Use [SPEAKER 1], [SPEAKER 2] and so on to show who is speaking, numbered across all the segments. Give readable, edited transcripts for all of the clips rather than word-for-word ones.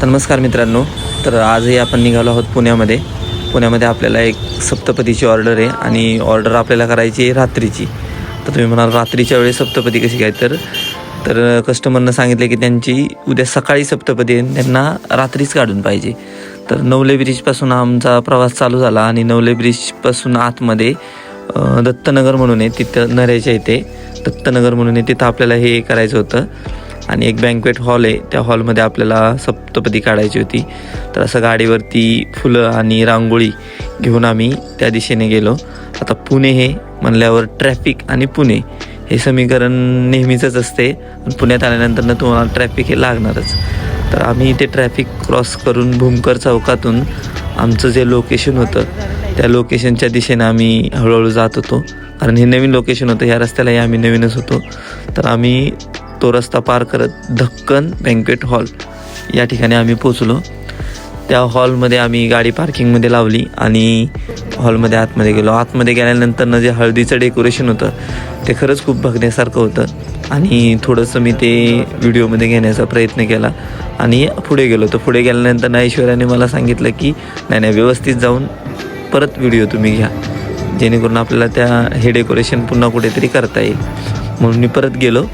[SPEAKER 1] नमस्कार मित्रांनो, तर आजही आपण निघालो आहोत पुण्यामध्ये आपल्याला एक सप्तपदीची ऑर्डर आहे आणि ऑर्डर आपल्याला करायची आहे रात्रीची. तर तुम्ही म्हणाल रात्रीच्या वेळेस सप्तपदी कशी काय, तर कस्टमरनं सांगितले की त्यांची उद्या सकाळी सप्तपदी आहे, त्यांना रात्रीच काढून पाहिजे. तर नवले ब्रिजपासून आमचा प्रवास चालू झाला आणि नवले ब्रिजपासून आतमध्ये दत्तनगर म्हणून आहे, तिथं नऱ्याच्या इथे दत्तनगर म्हणून आहे, तिथं आपल्याला हे करायचं होतं. आणि एक बँक्वेट हॉल आहे, त्या हॉलमध्ये आपल्याला सप्तपदी काढायची होती. तर असं गाडीवरती फुलं आणि रांगोळी घेऊन आम्ही त्या दिशेने गेलो. आता पुणे हे म्हणल्यावर ट्रॅफिक आणि पुणे हे समीकरण नेहमीचंच असते, पण पुण्यात आल्यानंतर तुम्हाला ट्रॅफिक हे लागणारच. तर आम्ही ते ट्रॅफिक क्रॉस करून भूमकर चौकातून आमचं जे लोकेशन होतं त्या लोकेशनच्या दिशेनं आम्ही हळूहळू जात होतो, कारण हे नवीन लोकेशन होतं, ह्या रस्त्यालाही आम्ही नवीनच होतो. तर आम्ही तो रस्ता पार करत धक्कन बँक्वेट हॉल या ठिकाणी आम्ही पोचलो. त्या हॉलमध्ये आम्ही गाडी पार्किंगमध्ये लावली आणि हॉलमध्ये आतमध्ये गेलो. आतमध्ये गेल्यानंतर जे हळदीचं डेकोरेशन होतं ते खरंच खूप बघण्यासारखं होतं आणि थोडंसं मी ते व्हिडिओमध्ये घेण्याचा प्रयत्न केला आणि पुढे गेलो. तर पुढे गेल्यानंतर ऐश्वर्याने मला सांगितलं की नाही व्यवस्थित जाऊन परत व्हिडिओ तुम्ही घ्या, जेणेकरून आपल्याला हे डेकोरेशन पुन्हा कुठेतरी करता येईल. म्हणून मी परत गेलो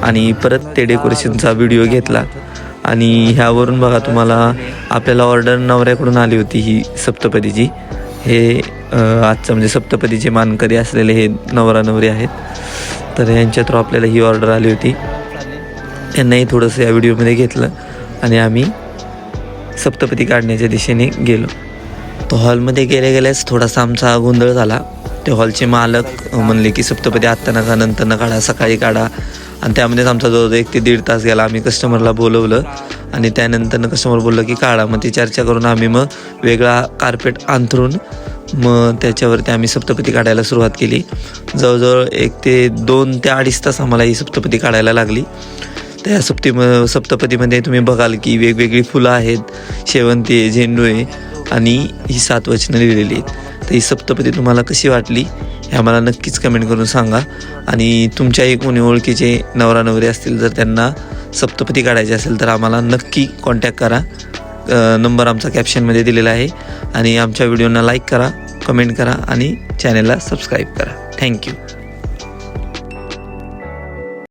[SPEAKER 1] आणि परत ते डेकोरेशनचा व्हिडिओ घेतला. आणि ह्यावरून बघा, तुम्हाला आपल्याला ऑर्डर नवऱ्याकडून आली होती ही सप्तपदीची. हे आजचं म्हणजे सप्तपदीचे मानकरी असलेले हे नवरा नवरी आहेत, तर यांच्या थ्रू आपल्याला ही ऑर्डर आली होती. त्यांनाही थोडंसं या व्हिडिओमध्ये घेतलं आणि आम्ही सप्तपदी काढण्याच्या दिशेने गेलो. तो हॉलमध्ये गेल्याच थोडासा आमचा गोंधळ झाला. ते हॉलचे मालक म्हणले की सप्तपदी आत्ता नका, नंतर काढा, सकाळी काढा. आणि त्यामध्येच आमचा जवळजवळ 1 ते 1.5 तास गेला. आम्ही कस्टमरला बोलवलं आणि त्यानंतर कस्टमर बोललं की काढा. मग ती चर्चा करून आम्ही मग वेगळा कार्पेट अंथरून मग त्याच्यावरती आम्ही सप्तपदी काढायला सुरुवात केली. जवळजवळ 1 ते 2 ते 2.5 तास आम्हाला ही सप्तपदी काढायला लागली. त्या सप्तपदीमध्ये तुम्ही बघाल की वेगवेगळी फुलं आहेत, शेवंती आहे, झेंडू आहे आणि ही 7 वचनं लिहिलेली आहेत. तर ही सप्तपदी तुम्हाला कशी वाटली हे आम्हाला नक्कीच कमेंट करून सांगा. आणि तुमच्याही कोणी ओळखीचे नवरा नवरी असतील, जर त्यांना सप्तपदी काढायची असेल तर आम्हाला नक्की कॉन्टॅक्ट करा. नंबर आमचा कॅप्शनमध्ये दिलेला आहे. आणि आमच्या व्हिडिओना लाईक करा, कमेंट करा आणि चॅनलला सबस्क्राईब करा. थँक्यू.